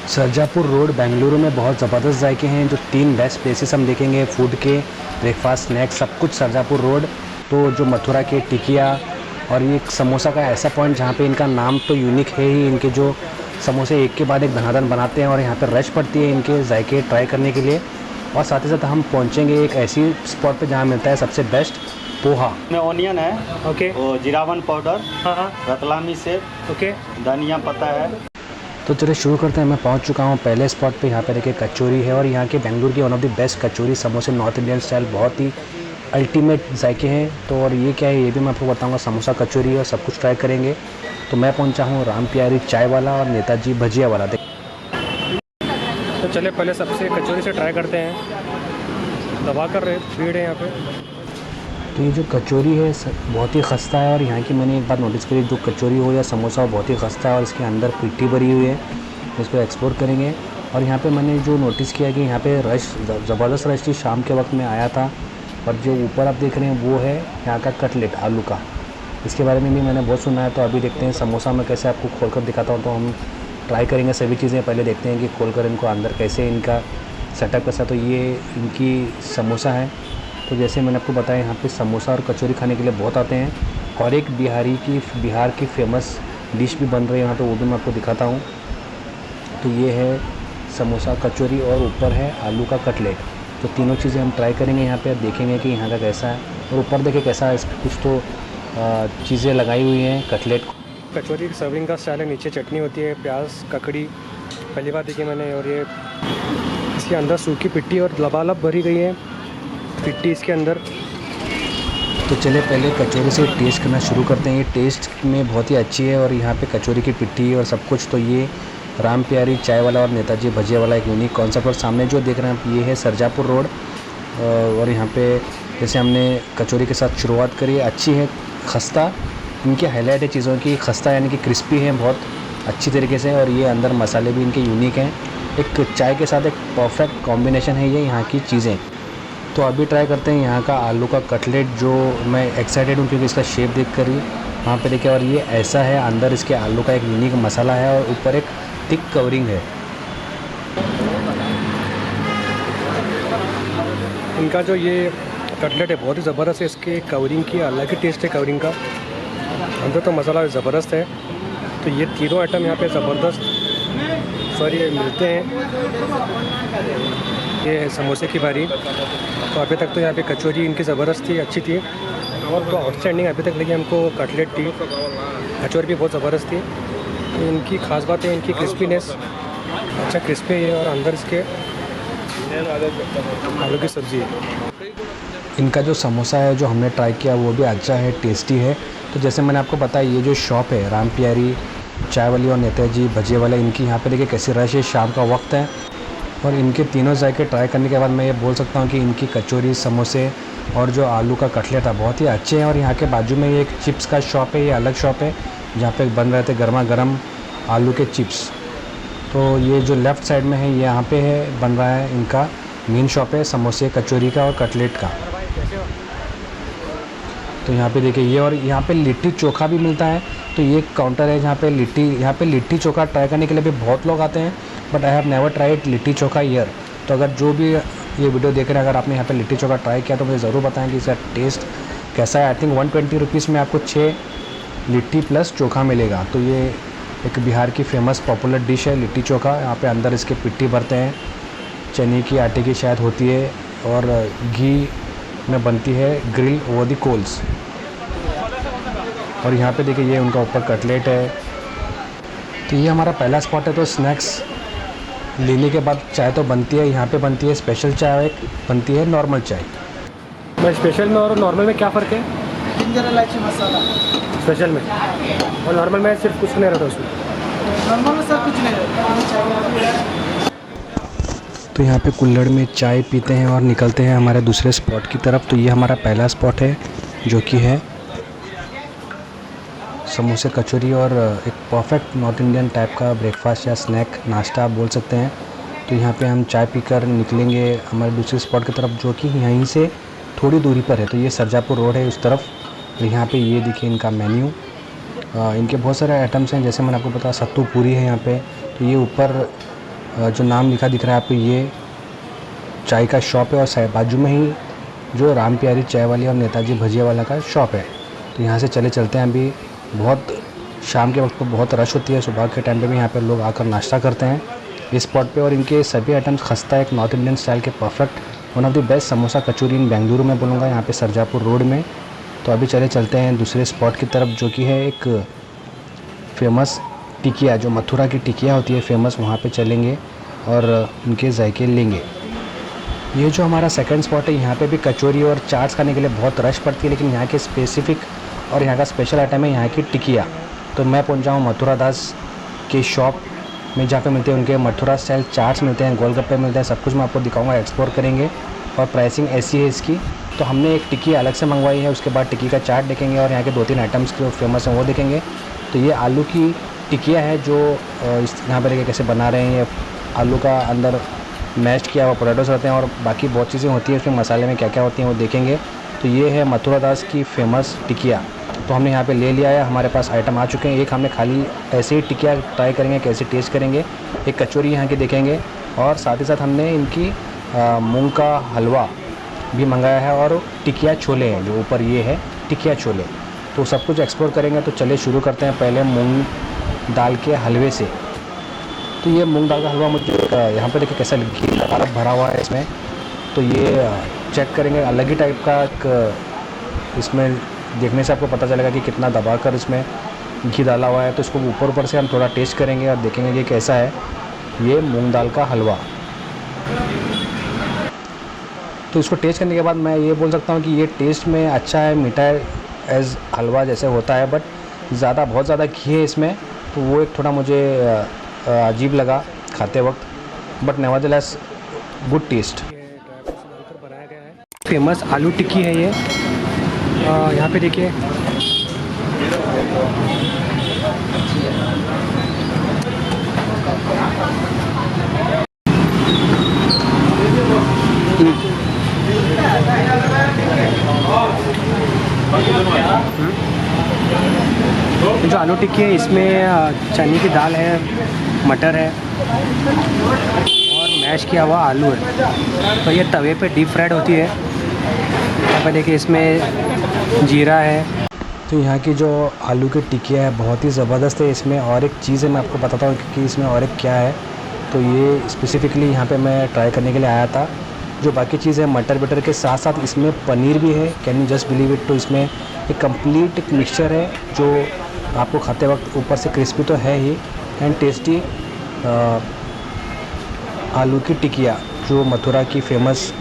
Sarjapur road Bengaluru में बहुत ज़बरदस्त जायके हैं। जो 3 बेस्ट प्लेसेस हम देखेंगे फूड के, ब्रेकफास्ट, स्नैक्स, सब कुछ सरजापुर रोड। तो जो मथुरा के टिकिया और ये एक समोसा का ऐसा पॉइंट जहाँ पे इनका नाम तो यूनिक है ही। इनके जो समोसे एक के बाद एक धनाधन बनाते हैं और यहाँ पर रश पड़ती है इनके जायके ट्राई करने के लिए। और साथ ही साथ हम पहुँचेंगे एक ऐसी स्पॉट पे जहाँ मिलता है सबसे बेस्ट पोहा में ऑनियन है, ओके, वो जीरावन पाउडर, हाँ, रतलामी सेब, ओके। धनिया पत्ता है। तो चलिए शुरू करते हैं। मैं पहुंच चुका हूं पहले स्पॉट पे। यहाँ पे देखिए कचौरी है और यहाँ के बेंगलुरु की वन ऑफ द बेस्ट कचौरी समोसे नॉर्थ इंडियन स्टाइल, बहुत ही अल्टीमेट जायके हैं। तो और ये क्या है ये भी मैं आपको बताऊंगा। समोसा, कचौरी और सब कुछ ट्राई करेंगे। तो मैं पहुंचा हूँ राम प्यारी चाय वाला और नेताजी भजिया वाला। तो चले पहले सबसे कचौरी से ट्राई करते हैं। दबा कर रहे भीड़ है यहाँ पे। तो ये जो कचौरी है बहुत ही खस्ता है और यहाँ की मैंने एक बात नोटिस करी, जो कचौरी हो या समोसा हो बहुत ही खस्ता है और इसके अंदर पिट्ठी भरी हुई है। इसको एक्सप्लोर करेंगे। और यहाँ पे मैंने जो नोटिस किया कि यहाँ पे रश, ज़बरदस्त रश थी। शाम के वक्त में आया था। और जो ऊपर आप देख रहे हैं वो है यहाँ का कटलेट आलू का। इसके बारे में भी मैंने बहुत सुना है। तो अभी देखते हैं समोसा में कैसे आपको खोल कर दिखाता हूँ। तो हम ट्राई करेंगे सभी चीज़ें। पहले देखते हैं कि खोल कर इनको अंदर कैसे इनका सेटअप कैसा। तो ये इनकी समोसा है। तो जैसे मैंने आपको बताया यहाँ पे समोसा और कचौरी खाने के लिए बहुत आते हैं। और एक बिहार की फेमस डिश भी बन रही है यहाँ पे, वो भी मैं आपको दिखाता हूँ। तो ये है समोसा, कचौरी और ऊपर है आलू का कटलेट। तो तीनों चीज़ें हम ट्राई करेंगे यहाँ पे। देखेंगे कि यहाँ का कैसा है। और ऊपर देखिए कैसा है, इस कुछ तो चीज़ें लगाई हुई हैं कटलेट। कचौरी सर्विंग का स्टाइल है, नीचे चटनी होती है, प्याज, ककड़ी पहली बार देखी मैंने। और ये इसके अंदर सूखी पिट्टी और लबालब भरी गई है पिट्टी इसके अंदर। तो चले पहले कचौरी से टेस्ट करना शुरू करते हैं। ये टेस्ट में बहुत ही अच्छी है और यहाँ पे कचौरी की पिट्ठी और सब कुछ। तो ये राम प्यारी चाय वाला और नेताजी भजिया वाला एक यूनिक कॉन्सेप्ट। और सामने जो देख रहे हैं आप ये है सरजापुर रोड। और यहाँ पे जैसे हमने कचौरी के साथ शुरुआत करी, अच्छी है, खस्ता। इनकी हाईलाइट है चीज़ों की, खस्ता यानी कि क्रिस्पी है बहुत अच्छी तरीके से। और ये अंदर मसाले भी इनके यूनिक हैं। एक चाय के साथ एक परफेक्ट कॉम्बिनेशन है ये यहाँ की चीज़ें। तो अभी ट्राई करते हैं यहाँ का आलू का कटलेट, जो मैं एक्साइटेड हूँ क्योंकि इसका शेप देख कर ही। वहाँ पे देखिए और ये ऐसा है, अंदर इसके आलू का एक यूनिक मसाला है और ऊपर एक थिक कवरिंग है। इनका जो ये कटलेट है बहुत ही ज़बरदस्त है। इसके कवरिंग की अलग ही टेस्ट है कवरिंग का। अंदर तो मसाला ज़बरदस्त है। तो ये तीनों आइटम यहाँ पे ज़बरदस्त ये मिलते हैं। ये है समोसे की बारी। तो अभी तक तो यहाँ पे कचौरी इनकी ज़बरदस्त थी, अच्छी थी। और तो आउटस्टैंडिंग अभी तक लगी हमको कटलेट थी। कचौरी भी बहुत ज़बरदस्त थी। तो इनकी ख़ास बात है इनकी क्रिस्पीनेस, अच्छा क्रिस्पी है। और अंदर इसके आलू की सब्ज़ी है। इनका जो समोसा है जो हमने ट्राई किया वो भी अच्छा है, टेस्टी है। तो जैसे मैंने आपको बताया ये जो शॉप है राम प्यारी चाय वाली और नेताजी भजिया वाला, इनकी यहाँ पे देखिए कैसी रश है, शाम का वक्त है। और इनके तीनों जायके ट्राई करने के बाद मैं ये बोल सकता हूँ कि इनकी कचौरी, समोसे और जो आलू का कटलेट था बहुत ही अच्छे हैं। और यहाँ के बाजू में ये एक चिप्स का शॉप है, ये अलग शॉप है जहाँ पे बन रहे थे गर्मा गर्म आलू के चिप्स। तो ये जो लेफ़्ट साइड में है यहाँ पे है बन रहा है इनका मेन शॉप है समोसे, कचौरी का और कटलेट का। तो यहाँ पे देखिए ये, और यहाँ पे लिट्टी चोखा भी मिलता है। तो ये काउंटर है जहाँ पे लिट्टी चोखा ट्राई करने के लिए भी बहुत लोग आते हैं। But I have never tried litti chokha year. तो अगर जो भी ये वीडियो देख रहे हैं, अगर आपने यहाँ पे लिट्टी चोखा ट्राई किया तो मुझे ज़रूर बताएं कि इसका टेस्ट कैसा है। आई थिंक 120 रुपीज़ में आपको 6 लिट्टी प्लस चोखा मिलेगा। तो ये एक बिहार की फेमस पॉपुलर डिश है लिट्टी चोखा। यहाँ पे अंदर इसके पिट्ठी भरते हैं, चने की आटे की शायद होती है और घी में बनती है, ग्रिल ओवर द कोल्स। और यहाँ पे देखिए ये उनका ऊपर कटलेट है। तो ये हमारा पहला स्पॉट है। तो स्नैक्स लेने के बाद चाय तो बनती है, यहाँ पे बनती है स्पेशल चाय, एक बनती है नॉर्मल चाय। मैं स्पेशल में और नॉर्मल में क्या फ़र्क है? जिंजर इलायची मसाला स्पेशल में और नॉर्मल में सिर्फ कुछ नहीं रहता उसमें। नॉर्मल में सब कुछ नहीं रहता। तो यहाँ पे कुल्हड़ में चाय पीते हैं और निकलते हैं हमारे दूसरे स्पॉट की तरफ। तो ये हमारा पहला स्पॉट है जो कि है समोसे, कचौरी और एक परफेक्ट नॉर्थ इंडियन टाइप का ब्रेकफास्ट या स्नैक, नाश्ता आप बोल सकते हैं। तो यहाँ पे हम चाय पीकर निकलेंगे हमारे दूसरे स्पॉट की तरफ जो कि यहीं से थोड़ी दूरी पर है। तो ये सरजापुर रोड है उस तरफ। तो यहाँ पे ये देखिए इनका मेन्यू, इनके बहुत सारे आइटम्स हैं। जैसे मैंने आपको बताया सत्तू पूरी है यहाँ पे। तो ये ऊपर जो नाम लिखा दिख रहा है आपको, ये चाय का शॉप है और बाजू में ही जो राम प्यारी चाय वाली और नेताजी भजिया वाला का शॉप है। तो यहाँ से चलते हैं। अभी बहुत शाम के वक्त पर बहुत रश होती है, सुबह के टाइम पे भी यहाँ पे लोग आकर नाश्ता करते हैं इस स्पॉट पे। और इनके सभी आइटम्स खस्ता है, एक नॉर्थ इंडियन स्टाइल के perfect one of the best samosa kachori in Bengaluru में बोलूँगा, यहाँ पे सरजापुर रोड में। तो अभी चलते हैं दूसरे स्पॉट की तरफ, जो कि है एक फेमस टिकिया, जो मथुरा की टिकिया होती है फेमस, वहाँ पे चलेंगे और उनके जायके लेंगे। ये जो हमारा सेकंड स्पॉट है, यहाँ पे भी कचौरी और चाट्स खाने के लिए बहुत रश पड़ती है, लेकिन यहाँ के स्पेसिफिक और यहाँ का स्पेशल आइटम है यहाँ की टिकिया। तो मैं पहुँचा हूँ मथुरा दास के शॉप में, जहाँ पे मिलते हैं उनके मथुरा स्टाइल चाट्स मिलते हैं, गोलगप्पे मिलते हैं, सब कुछ मैं आपको दिखाऊंगा, एक्सप्लोर करेंगे। और प्राइसिंग ऐसी है इसकी। तो हमने एक टिक्की अलग से मंगवाई है, उसके बाद टिक्की का चाट देखेंगे और यहाँ के 2-3 आइटम्स जो फेमस हैं वो देखेंगे। तो ये आलू की टिकिया है जो यहाँ पर कैसे बना रहे हैं। ये आलू का अंदर मैश किया हुआ पोटैटोस रहते हैं और बाकी बहुत चीज़ें होती हैं उसमें, मसाले में क्या क्या होती हैं वो देखेंगे। तो ये है मथुरा दास की फेमस टिकिया। तो हमने यहाँ पे ले लिया है, हमारे पास आइटम आ चुके हैं। एक हमने खाली ऐसे ही टिकिया ट्राई करेंगे, कैसे टेस्ट करेंगे। एक कचौरी यहाँ की देखेंगे और साथ ही साथ हमने इनकी मूंग का हलवा भी मंगाया है और टिकिया छोले हैं, जो ऊपर ये है टिकिया छोले। तो सब कुछ एक्सप्लोर करेंगे। तो चलिए शुरू करते हैं पहले मूंग दाल के हलवे से। तो ये मूंग दाल का हलवा मुझे यहाँ पे देखिए कैसा घी भरा हुआ है इसमें। तो ये चेक करेंगे, अलग ही टाइप का एक इसमें देखने से आपको पता चलेगा कि कितना दबाकर इसमें घी डाला हुआ है। तो इसको ऊपर से हम थोड़ा टेस्ट करेंगे और देखेंगे कि कैसा है ये मूंग दाल का हलवा। तो इसको टेस्ट करने के बाद मैं ये बोल सकता हूँ कि ये टेस्ट में अच्छा है, मीठा है, एज हलवा जैसे होता है, बट बहुत ज़्यादा घी है इसमें। तो वो एक थोड़ा मुझे अजीब लगा खाते वक्त, but nevertheless good taste. Famous aloo tikki है ये। यहाँ पे देखिए जो आलू टिक्की है इसमें चने की दाल है, मटर है और मैश किया हुआ आलू है। तो ये तवे पे डीप फ्राइड होती है। यहाँ पर देखिए इसमें जीरा है। तो यहाँ की जो आलू की टिकिया है बहुत ही ज़बरदस्त है। इसमें और एक चीज़ है, मैं आपको बताता हूँ कि इसमें और एक क्या है। तो ये स्पेसिफ़िकली यहाँ पे मैं ट्राई करने के लिए आया था। जो बाकी चीज़ है मटर बटर के साथ साथ इसमें पनीर भी है, can you just believe it. तो इसमें एक कंप्लीट एक मिक्सचर है जो आपको खाते वक्त ऊपर से क्रिस्पी तो है ही एंड टेस्टी आलू की टिकिया, जो मथुरा की फेमस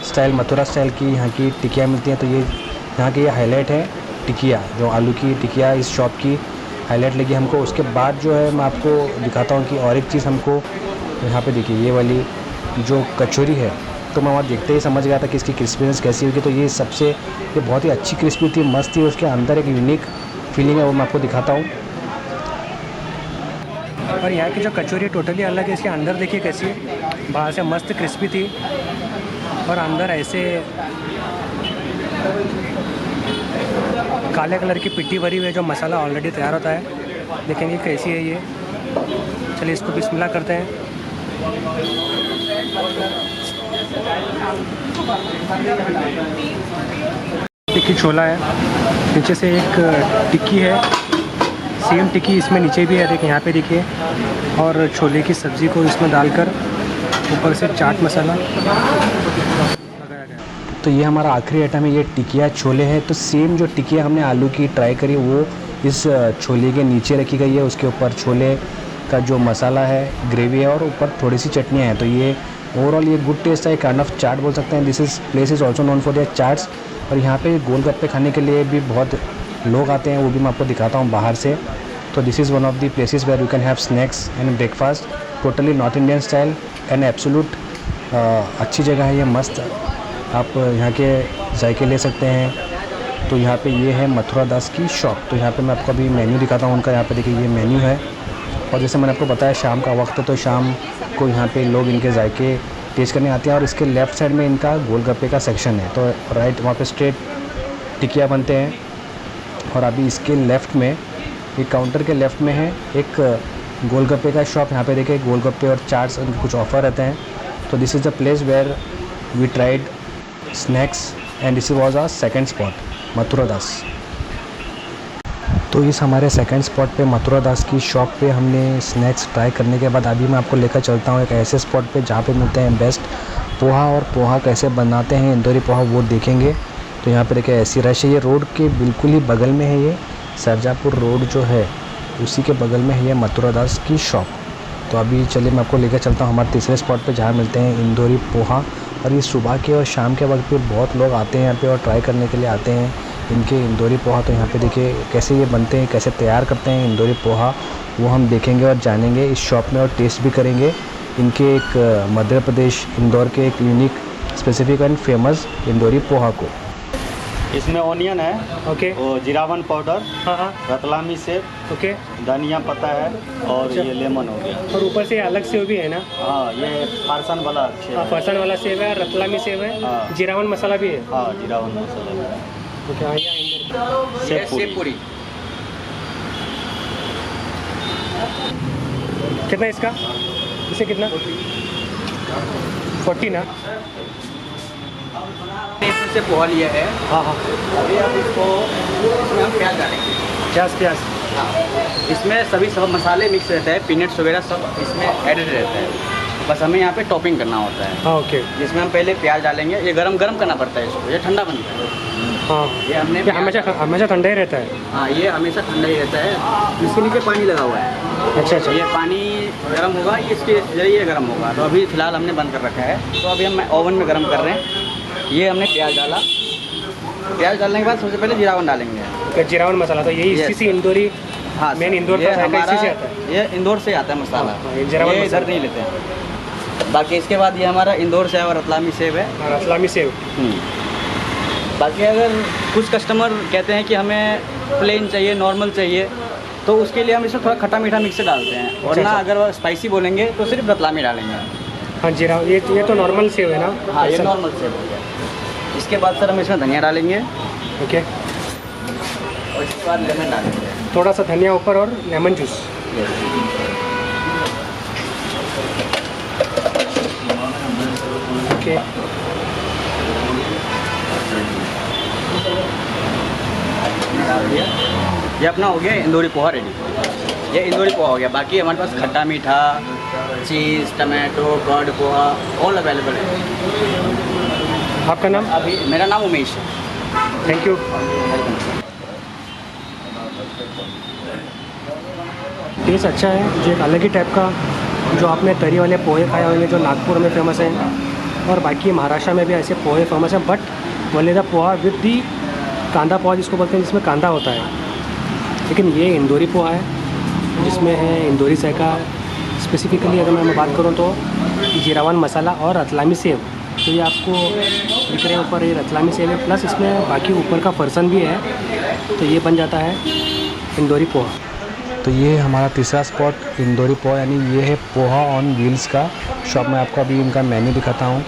स्टाइल, मथुरा स्टाइल की यहाँ की टिकिया मिलती हैं। तो ये यहाँ की ये हाईलाइट है टिकिया, जो आलू की टिकिया इस शॉप की हाईलाइट लगी हमको। उसके बाद जो है मैं आपको दिखाता हूँ कि और एक चीज़ हमको यहाँ पे देखिए ये वाली जो कचौरी है। तो मैं वहाँ देखते ही समझ गया था कि इसकी क्रिस्पीनेस कैसी होगी। तो ये बहुत ही अच्छी क्रिस्पी थी, मस्त थी। उसके अंदर एक यूनिक फीलिंग है, वो मैं आपको दिखाता हूँ। और यहाँ की जो कचौरी टोटली अलग है। इसके अंदर देखिए कैसी है, बाहर से मस्त क्रिस्पी थी और अंदर ऐसे काले कलर की पिट्टी भरी हुई है, जो मसाला ऑलरेडी तैयार होता है। देखेंगे कैसी है ये। चलिए इसको बिस्मिल्लाह करते हैं। टिक्की छोला है, नीचे से एक टिक्की है, सेम टिक्की इसमें नीचे भी है, देखिए यहाँ पे देखिए। और छोले की सब्ज़ी को इसमें डालकर ऊपर से चाट मसाला लगाया गया। तो ये हमारा आखिरी आइटम है, ये टिकिया छोले है। तो सेम जो टिकिया हमने आलू की ट्राई करी वो इस छोले के नीचे रखी गई है। उसके ऊपर छोले का जो मसाला है, ग्रेवी है और ऊपर थोड़ी सी चटनियाँ हैं। तो ये ओवरऑल ये गुड टेस्ट है, काइंड ऑफ चाट बोल सकते हैं। This place is also known for their chaats. और यहाँ पे गोलगप्पे खाने के लिए भी बहुत लोग आते हैं, वो भी मैं आपको दिखाता हूँ बाहर से। तो this is one of the places where you can have snacks and breakfast, totally north Indian style and absolute अच्छी जगह है ये, मस्त। आप यहाँ के जायके ले सकते हैं। तो यहाँ पे ये है मथुरा दास की शॉप। तो यहाँ पे मैं आपको अभी मेन्यू दिखाता हूँ उनका। यहाँ पे देखिए ये मेन्यू है। और जैसे मैंने आपको बताया शाम का वक्त है, तो शाम को यहाँ पे लोग इनके जायके टेस्ट करने आते हैं। और इसके लेफ़्ट साइड में इनका गोलगप्पे का सेक्शन है। तो राइट वहाँ पे स्ट्रेट टिकिया बनते हैं। और अभी इसके लेफ़्ट में, एक काउंटर के लेफ़्ट में है एक गोलगप्पे का शॉप। यहाँ पे देखिए गोलगप्पे और चाट्स उनके कुछ ऑफ़र रहते हैं। तो this is the place where we tried snacks and this was our second spot Mathura Das. तो इस हमारे सेकंड स्पॉट पे मथुरा दास की शॉप पे हमने स्नैक्स ट्राई करने के बाद अभी मैं आपको लेकर चलता हूँ एक ऐसे स्पॉट पे जहाँ पे मिलते हैं बेस्ट पोहा, और पोहा कैसे बनाते हैं इंदौरी पोहा वो देखेंगे। तो यहाँ पे देखिए ऐसी रश है। ये रोड के बिल्कुल ही बगल में है, ये सरजापुर रोड जो है उसी के बगल में है ये मथुरा दास की शॉप। तो अभी चलिए मैं आपको लेकर चलता हूँ हमारे तीसरे स्पॉट पे जहाँ मिलते हैं इंदौरी पोहा। और ये सुबह के और शाम के वक्त पे बहुत लोग आते हैं यहाँ पे और ट्राई करने के लिए आते हैं इनके इंदौरी पोहा। तो यहाँ पे देखिए कैसे ये बनते हैं, कैसे तैयार करते हैं इंदौरी पोहा, वो हम देखेंगे और जानेंगे इस शॉप में और टेस्ट भी करेंगे इनके एक मध्य प्रदेश इंदौर के एक unique specific and famous Indori poha को। इसमें ऑनियन है, ओके। वो जीरावन पाउडर, हाँ हाँ, रतलामी सेब, ओके। धनिया पत्ता है और ये लेमन हो गया। और ऊपर से अलग सेव भी है ना? हाँ, ये फारसन वाला सेब हाँ, है। फरसान वाला सेव है, रतलामी सेव है, हाँ। जीरावन मसाला भी है। हाँ, जीरावन मसाला है। ओके। हाँ, ये सेब पूरी। कितना इसका? इसे कितना? 40 ना? इसमें से पोहा लिया है। हाँ हाँ। अभी आप इसको इसमें हम प्याज डालेंगे। प्याज। हाँ, इसमें सभी सब मसाले मिक्स रहते हैं, पीनट्स वगैरह सब इसमें एडेड रहता है। बस हमें यहाँ पे टॉपिंग करना होता है। हाँ, ओके। जिसमें हम पहले प्याज डालेंगे। ये गरम करना पड़ता है इसको, ये ठंडा बनता है। हाँ, ये हमने ये हमेशा ठंडा ही रहता है। हाँ, ये हमेशा ठंडा ही रहता है। इसके नीचे पानी लगा हुआ है। अच्छा। ये पानी गर्म होगा, ये इसके जरिए गर्म होगा। तो अभी फ़िलहाल हमने बंद कर रखा है। तो अभी हम ओवन में गर्म कर रहे हैं। ये हमने प्याज डाला। प्याज डालने के बाद सबसे पहले जीरावन डालेंगे। जीरावन मसाला तो यही इसी से इंदौरी। हाँ, मेन इंदौर ये का हमारा इसी से आता है। ये इंदौर से आता है मसाला। हाँ, ये जीरावन ये मसाला। इधर नहीं लेते हैं। बाकी इसके बाद ये हमारा इंदौर से है और रतलामी सेब है। हाँ, रतलामी सेव। बाकी अगर कुछ कस्टमर कहते हैं कि हमें प्लेन चाहिए, नॉर्मल चाहिए, तो उसके लिए हम इसमें थोड़ा खट्टा मीठा मिक्स डालते हैं। और ना अगर वो स्पाइसी बोलेंगे तो सिर्फ रतलामी डालेंगे। हाँ, जीरा ये तो नॉर्मल सेव है ना? हाँ, ये नॉर्मल सेब हो गया। इसके बाद सर हम इसमें धनिया डालेंगे ओके। और इसके बाद लेमन डालेंगे। थोड़ा सा धनिया ऊपर और लेमन जूस। ओके। डाल दिया। ये अपना हो गया इंदौरी पोहा रेडी। ये इंदौरी पोहा हो गया। बाकी हमारे पास खट्टा मीठा, cheese, tomato, curd poha all available है। आपका नाम? अभी मेरा नाम उमेश है। Thank you. टेस्ट अच्छा है, जो एक अलग ही टाइप का, जो आपने तरी वाले पोहे खाए होंगे जो नागपुर में फेमस हैं, और बाकी महाराष्ट्र में भी ऐसे पोहे फेमस हैं। बट बोले द पोहा विद दी कांदा पोहा जिसको बोलते हैं, जिसमें कांदा होता है। लेकिन ये इंदौरी पोहा है जिसमें है इंदौरी सहका। स्पेसिफिकली अगर मैं बात करूँ तो जीरावन मसाला और रतलामी सेव। तो ये आपको दिख रहे हैं ऊपर, ये रतलामी सेव है, प्लस इसमें बाकी ऊपर का फरसन भी है। तो ये बन जाता है इंदौरी पोहा। तो ये हमारा तीसरा स्पॉट इंदौरी पोहा, यानी ये है पोहा ऑन व्हील्स का शॉप। में आपको अभी इनका मेन्यू दिखाता हूँ।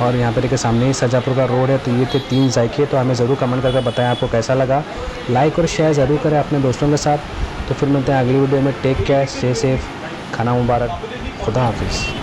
और यहाँ पे देखिए सामने ही सरजापुर का रोड है। तो ये थे 3 जायके। तो हमें ज़रूर कमेंट करके बताएं आपको कैसा लगा। लाइक और शेयर ज़रूर करें अपने दोस्तों के साथ। तो फिर मिलते हैं अगली वीडियो में। टेक केयर, स्टे सेफ, खाना मुबारक, खुदा हाफिज़।